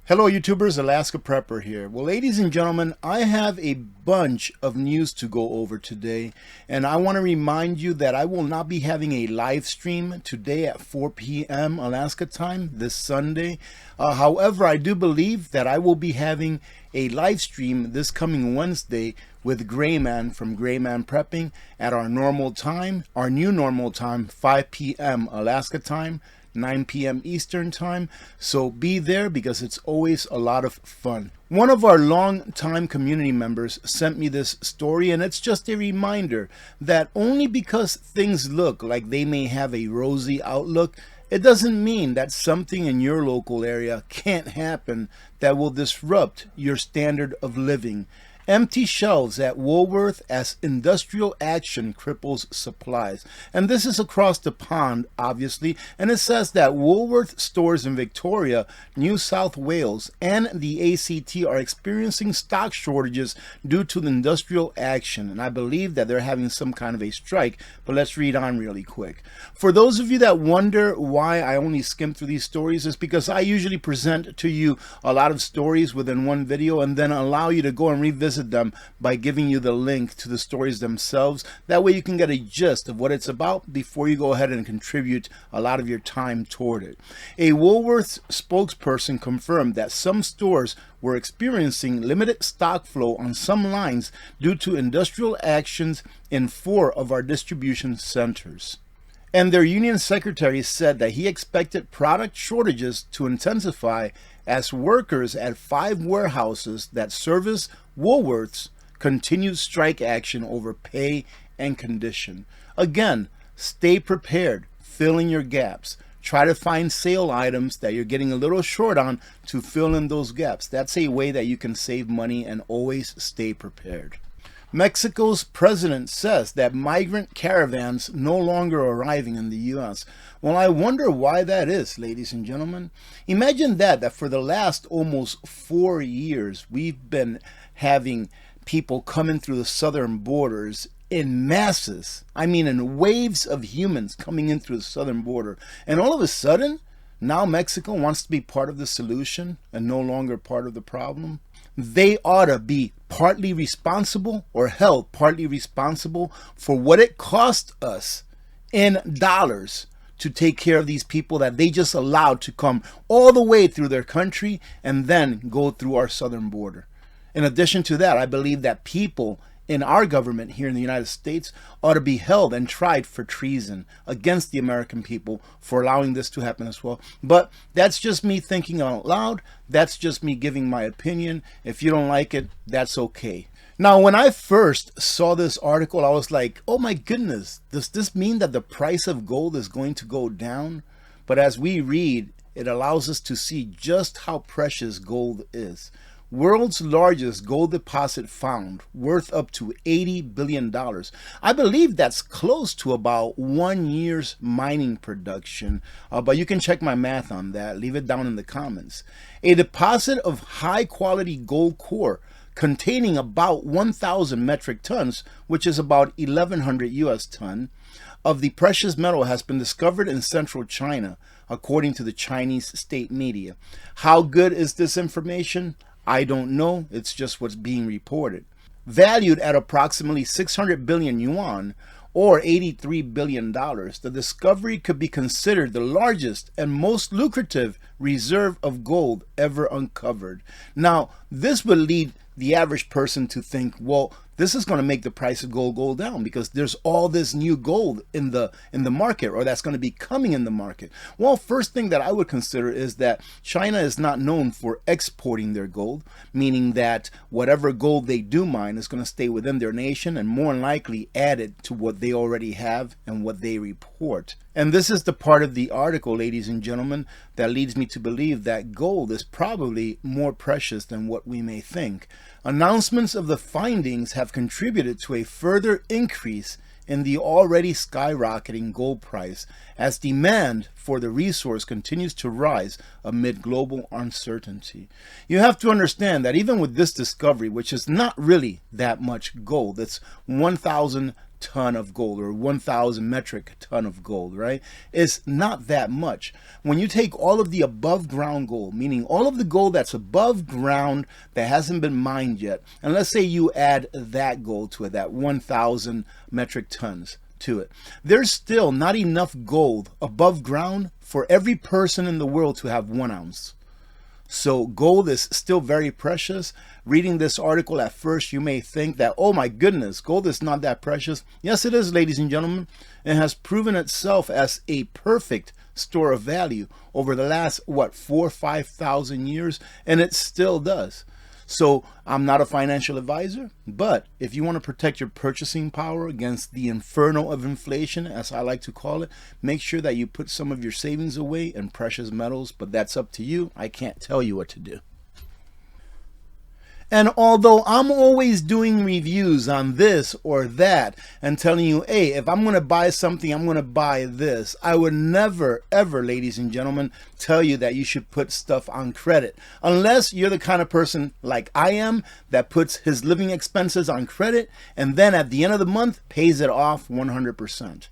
Hello YouTubers, Alaska Prepper here. Well, ladies and gentlemen, I have a bunch of news to go over today, and I want to remind you that I will not be having a live stream today at 4 p.m. Alaska time this Sunday. However, I do believe that I will be having a live stream this coming Wednesday with Grayman from Grayman Prepping at our normal time, our new normal time, 5 p.m. Alaska time, 9 p.m. Eastern time. So be there because it's always a lot of fun. One of our long-time community members sent me this story, and it's just a reminder that only because things look like they may have a rosy outlook, it doesn't mean that something in your local area can't happen that will disrupt your standard of living. Empty shelves at Woolworth as industrial action cripples supplies. And this is across the pond, obviously, and it says that Woolworth stores in Victoria, New South Wales, and the ACT are experiencing stock shortages due to the industrial action. And I believe that they're having some kind of a strike, but let's read on really quick. For those of you that wonder why I only skim through these stories, is because I usually present to you a lot of stories within one video and then allow you to go and revisit them by giving you the link to the stories themselves. That way you can get a gist of what it's about before you go ahead and contribute a lot of your time toward it. A Woolworths spokesperson confirmed that some stores were experiencing limited stock flow on some lines due to industrial actions in 4 of our distribution centers. And their union secretary said that he expected product shortages to intensify as workers at 5 warehouses that service Woolworths continued strike action over pay and condition. Again, stay prepared, fill in your gaps. Try to find sale items that you're getting a little short on to fill in those gaps. That's a way that you can save money and always stay prepared. Mexico's president says that migrant caravans no longer arriving in the U.S. Well, I wonder why that is, ladies and gentlemen. Imagine that for the last almost 4 years, we've been having people coming through the southern borders in masses. I mean, in waves of humans coming in through the southern border. And all of a sudden, now Mexico wants to be part of the solution and no longer part of the problem. They ought to be partly responsible or held partly responsible for what it cost us in dollars to take care of these people that they just allowed to come all the way through their country and then go through our southern border. In addition to that, I believe that people in our government here in the United States ought to be held and tried for treason against the American people for allowing this to happen as well. But that's just me thinking out loud. That's just me giving my opinion. If you don't like it, that's okay. Now, when I first saw this article, I was like, oh my goodness, does this mean that the price of gold is going to go down? But as we read, it allows us to see just how precious gold is. World's largest gold deposit found, worth up to $80 billion. I believe that's close to about 1 year's mining production, but you can check my math on that. Leave it down in the comments. A deposit of high-quality gold core containing about 1,000 metric tons, which is about 1,100 U.S. ton, of the precious metal has been discovered in central China, according to the Chinese state media. How good is this information? I don't know. It's just what's being reported. Valued at approximately 600 billion yuan, or $83 billion, the discovery could be considered the largest and most lucrative reserve of gold ever uncovered. Now, this would lead the average person to think, well, this is going to make the price of gold go down because there's all this new gold in the market, or that's going to be coming in the market. Well, first thing that I would consider is that China is not known for exporting their gold, meaning that whatever gold they do mine is going to stay within their nation and more than likely added to what they already have and what they report. And this is the part of the article, ladies and gentlemen, that leads me to believe that gold is probably more precious than what we may think. Announcements of the findings have contributed to a further increase in the already skyrocketing gold price as demand for the resource continues to rise amid global uncertainty. You have to understand that even with this discovery, which is not really that much gold, it's 1,000 ton of gold, or 1,000 metric ton of gold, right? It's not that much. When you take all of the above ground gold, meaning all of the gold that's above ground that hasn't been mined yet, and let's say you add that gold to it, that 1,000 metric tons to it, there's still not enough gold above ground for every person in the world to have 1 ounce. So gold is still very precious. Reading this article at first, you may think that, oh my goodness, gold is not that precious. Yes, it is, ladies and gentlemen. It has proven itself as a perfect store of value over the last, 4,000 or 5,000 years, and it still does. So I'm not a financial advisor, but if you want to protect your purchasing power against the inferno of inflation, as I like to call it, make sure that you put some of your savings away in precious metals, but that's up to you. I can't tell you what to do. And although I'm always doing reviews on this or that and telling you, hey, if I'm going to buy something, I'm going to buy this, I would never, ever, ladies and gentlemen, tell you that you should put stuff on credit. Unless you're the kind of person like I am that puts his living expenses on credit and then at the end of the month pays it off 100%.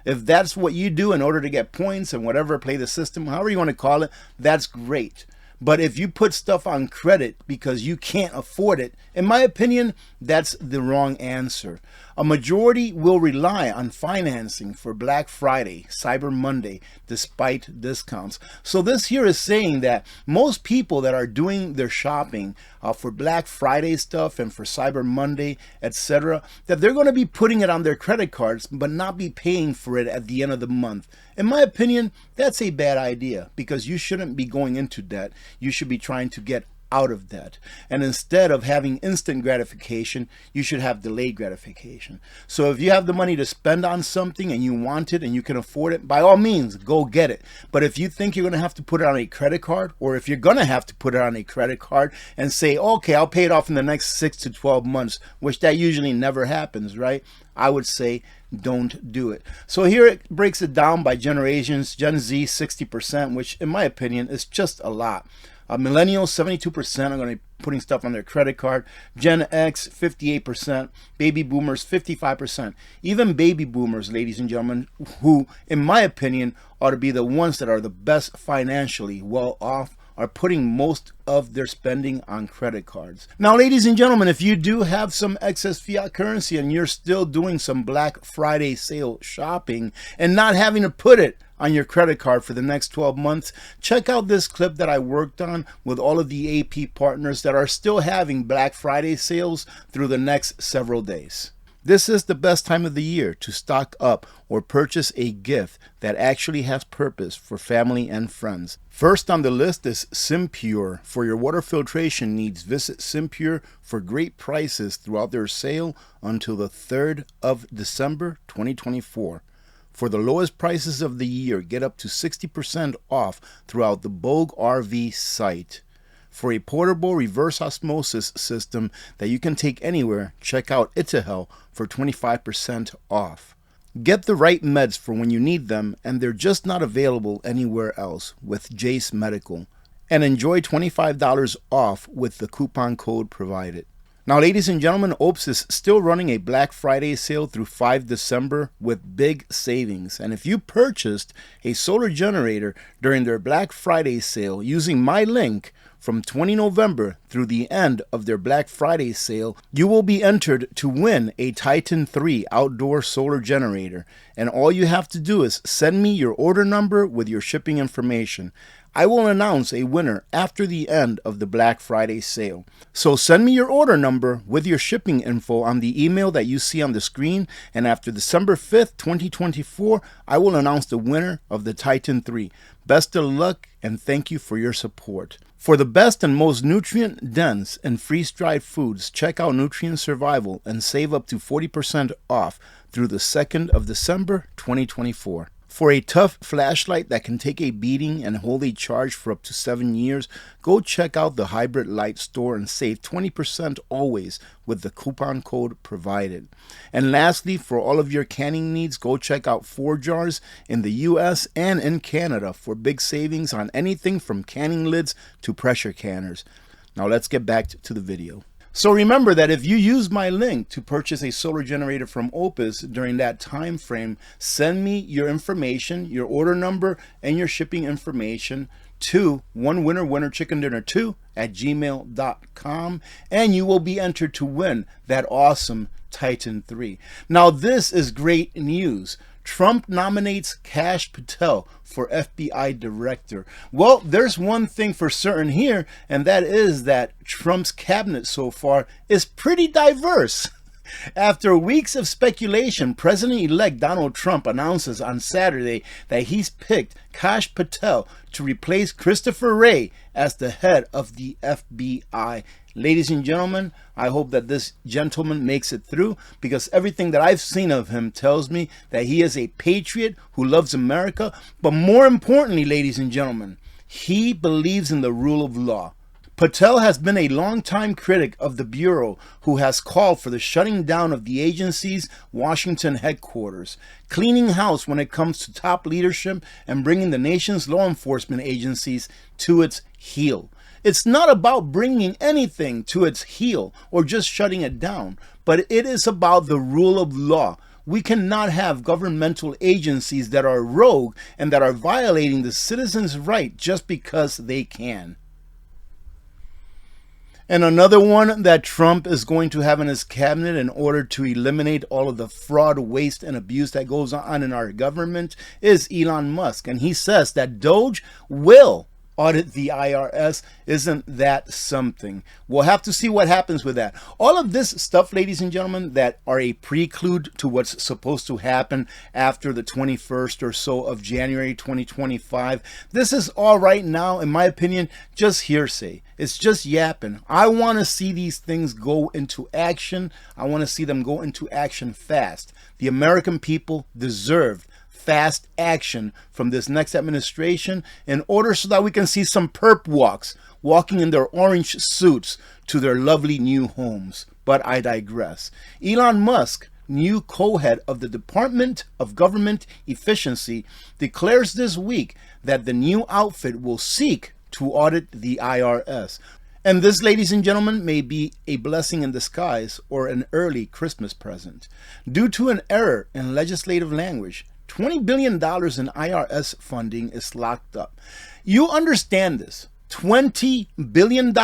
If that's what you do in order to get points and whatever, play the system, however you want to call it, that's great. But if you put stuff on credit because you can't afford it, in my opinion, that's the wrong answer. A majority will rely on financing for Black Friday, Cyber Monday, despite discounts. So this here is saying that most people that are doing their shopping for Black Friday stuff and for Cyber Monday, etc., that they're going to be putting it on their credit cards, but not be paying for it at the end of the month. In my opinion, that's a bad idea because you shouldn't be going into debt. You should be trying to get out of debt. And instead of having instant gratification, you should have delayed gratification. So if you have the money to spend on something and you want it and you can afford it, by all means, go get it. But if you think you're going to have to put it on a credit card, or if you're going to have to put it on a credit card and say, okay, I'll pay it off in the next 6 to 12 months, which that usually never happens, right? I would say don't do it. So here it breaks it down by generations. Gen Z 60%, which in my opinion is just a lot. Millennials 72% are going to be putting stuff on their credit card. Gen X 58%. Baby boomers 55%. Even baby boomers, ladies and gentlemen, who in my opinion ought to be the ones that are the best financially well off, are putting most of their spending on credit cards. Now, ladies and gentlemen, if you do have some excess fiat currency and you're still doing some Black Friday sale shopping and not having to put it on your credit card for the next 12 months, check out this clip that I worked on with all of the AP partners that are still having Black Friday sales through the next several days. This is the best time of the year to stock up or purchase a gift that actually has purpose for family and friends. First on the list is SIMPURE. For your water filtration needs, visit SIMPURE for great prices throughout their sale until the 3rd of December 2024. For the lowest prices of the year, get up to 60% off throughout the Bogue RV site. For a portable reverse osmosis system that you can take anywhere, check out Itahel for 25% off. Get the right meds for when you need them, and they're just not available anywhere else with Jase Medical. And enjoy $25 off with the coupon code provided. Now, ladies and gentlemen, OUPES is still running a Black Friday sale through 5 December with big savings. And if you purchased a solar generator during their Black Friday sale using my link from 20 November through the end of their Black Friday sale, you will be entered to win a Titan 3 outdoor solar generator. And all you have to do is send me your order number with your shipping information. I will announce a winner after the end of the Black Friday sale. So send me your order number with your shipping info on the email that you see on the screen, and after December 5th, 2024, I will announce the winner of the Titan 3. Best of luck and thank you for your support. For the best and most nutrient-dense and freeze-dried foods, check out Nutrient Survival and save up to 40% off through the 2nd of December, 2024. For a tough flashlight that can take a beating and hold a charge for up to 7 years, go check out the Hybrid Light store and save 20% always with the coupon code provided. And lastly, for all of your canning needs, go check out 4 Jars in the US and in Canada for big savings on anything from canning lids to pressure canners. Now let's get back to the video. So remember that if you use my link to purchase a solar generator from OUPES during that time frame, send me your information, your order number, and your shipping information to onewinnerwinnerchickendinner2@gmail.com, and you will be entered to win that awesome Titan 3. Now this is great news. Trump nominates Kash Patel for FBI director. Well, there's one thing for certain here, and that is that Trump's cabinet so far is pretty diverse. After weeks of speculation, President-elect Donald Trump announces on Saturday that he's picked Kash Patel to replace Christopher Wray as the head of the FBI. Ladies and gentlemen, I hope that this gentleman makes it through, because everything that I've seen of him tells me that he is a patriot who loves America. But more importantly, ladies and gentlemen, he believes in the rule of law. Patel has been a longtime critic of the Bureau, who has called for the shutting down of the agency's Washington headquarters, cleaning house when it comes to top leadership, and bringing the nation's law enforcement agencies to its heel. It's not about bringing anything to its heel or just shutting it down, but it is about the rule of law. We cannot have governmental agencies that are rogue and that are violating the citizens' right just because they can. And another one that Trump is going to have in his cabinet in order to eliminate all of the fraud, waste, and abuse that goes on in our government is Elon Musk. And he says that Doge will audit the IRS. Isn't that something? We'll have to see what happens with that. All of this stuff, ladies and gentlemen, that are a prelude to what's supposed to happen after the 21st or so of January 2025. This is all right now, in my opinion, just hearsay. It's just yapping. I want to see these things go into action. I want to see them go into action fast. The American people deserve fast action from this next administration, in order so that we can see some perp walking in their orange suits to their lovely new homes. But I digress. Elon Musk, new co-head of the Department of Government Efficiency, declares this week that the new outfit will seek to audit the IRS. And this, ladies and gentlemen, may be a blessing in disguise or an early Christmas present. Due to an error in legislative language, $20 billion in IRS funding is locked up. You understand this. $20 billion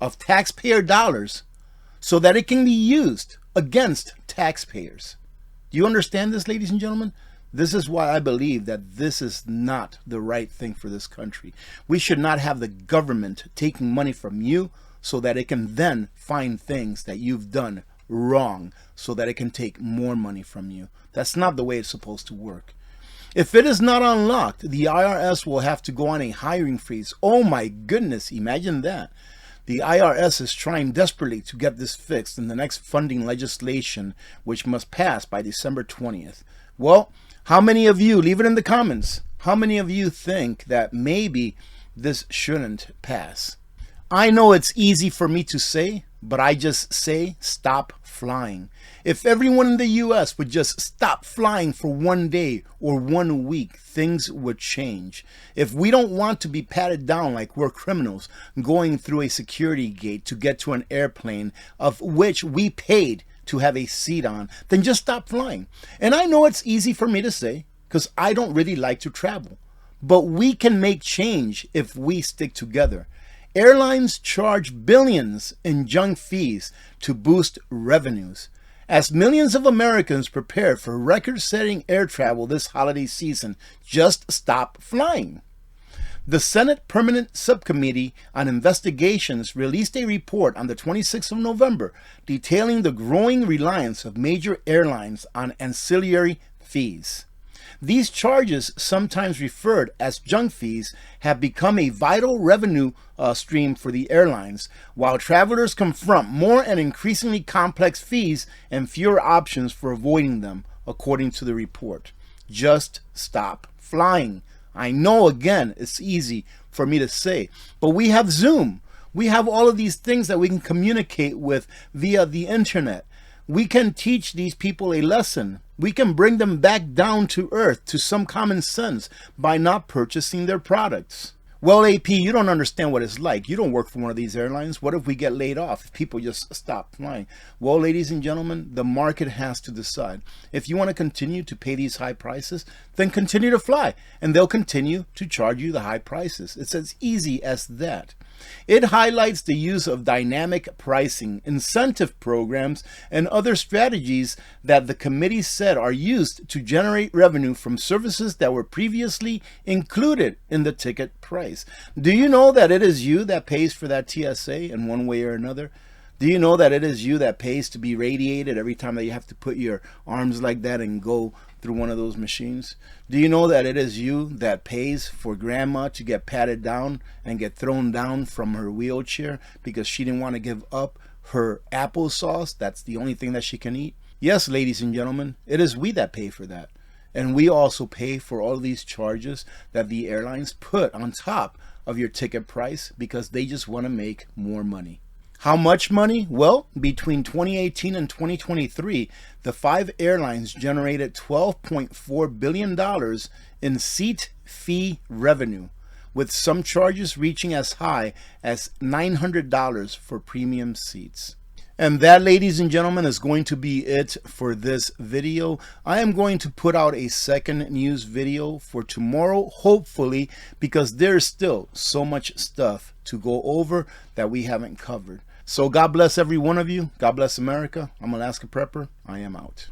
of taxpayer dollars so that it can be used against taxpayers. Do you understand this, ladies and gentlemen? This is why I believe that this is not the right thing for this country. We should not have the government taking money from you so that it can then find things that you've done wrong so that it can take more money from you. That's not the way it's supposed to work. If it is not unlocked, the IRS will have to go on a hiring freeze. Oh my goodness, imagine that. The IRS is trying desperately to get this fixed in the next funding legislation, which must pass by December 20th. Well, how many of you, leave it in the comments, how many of you think that maybe this shouldn't pass? I know it's easy for me to say, but I just say stop flying. If everyone in the US would just stop flying for one day or 1 week, things would change. If we don't want to be patted down like we're criminals going through a security gate to get to an airplane of which we paid to have a seat on, then just stop flying. And I know it's easy for me to say because I don't really like to travel, but we can make change if we stick together. Airlines charge billions in junk fees to boost revenues. As millions of Americans prepare for record-setting air travel this holiday season, just stop flying. The Senate Permanent Subcommittee on Investigations released a report on the 26th of November detailing the growing reliance of major airlines on ancillary fees. These charges, sometimes referred as junk fees, have become a vital revenue stream for the airlines, while travelers confront more and increasingly complex fees and fewer options for avoiding them, according to the report. Just stop flying. I know, again, it's easy for me to say, but we have Zoom. We have all of these things that we can communicate with via the internet. We can teach these people a lesson. We can bring them back down to earth to some common sense by not purchasing their products. Well, AP, you don't understand what it's like. You don't work for one of these airlines. What if we get laid off? If people just stop flying? Well, ladies and gentlemen, the market has to decide. If you want to continue to pay these high prices, then continue to fly, and they'll continue to charge you the high prices. It's as easy as that. It highlights the use of dynamic pricing, incentive programs, and other strategies that the committee said are used to generate revenue from services that were previously included in the ticket price. Do you know that it is you that pays for that TSA in one way or another? Do you know that it is you that pays to be radiated every time that you have to put your arms like that and go through one of those machines? Do you know that it is you that pays for grandma to get patted down and get thrown down from her wheelchair because she didn't want to give up her applesauce? That's the only thing that she can eat. Yes, ladies and gentlemen, it is we that pay for that. And we also pay for all these charges that the airlines put on top of your ticket price because they just want to make more money. How much money? Well, between 2018 and 2023, the 5 airlines generated $12.4 billion in seat fee revenue, with some charges reaching as high as $900 for premium seats. And that, ladies and gentlemen, is going to be it for this video. I am going to put out a second news video for tomorrow, hopefully, because there's still so much stuff to go over that we haven't covered. So God bless every one of you. God bless America. I'm Alaska Prepper. I am out.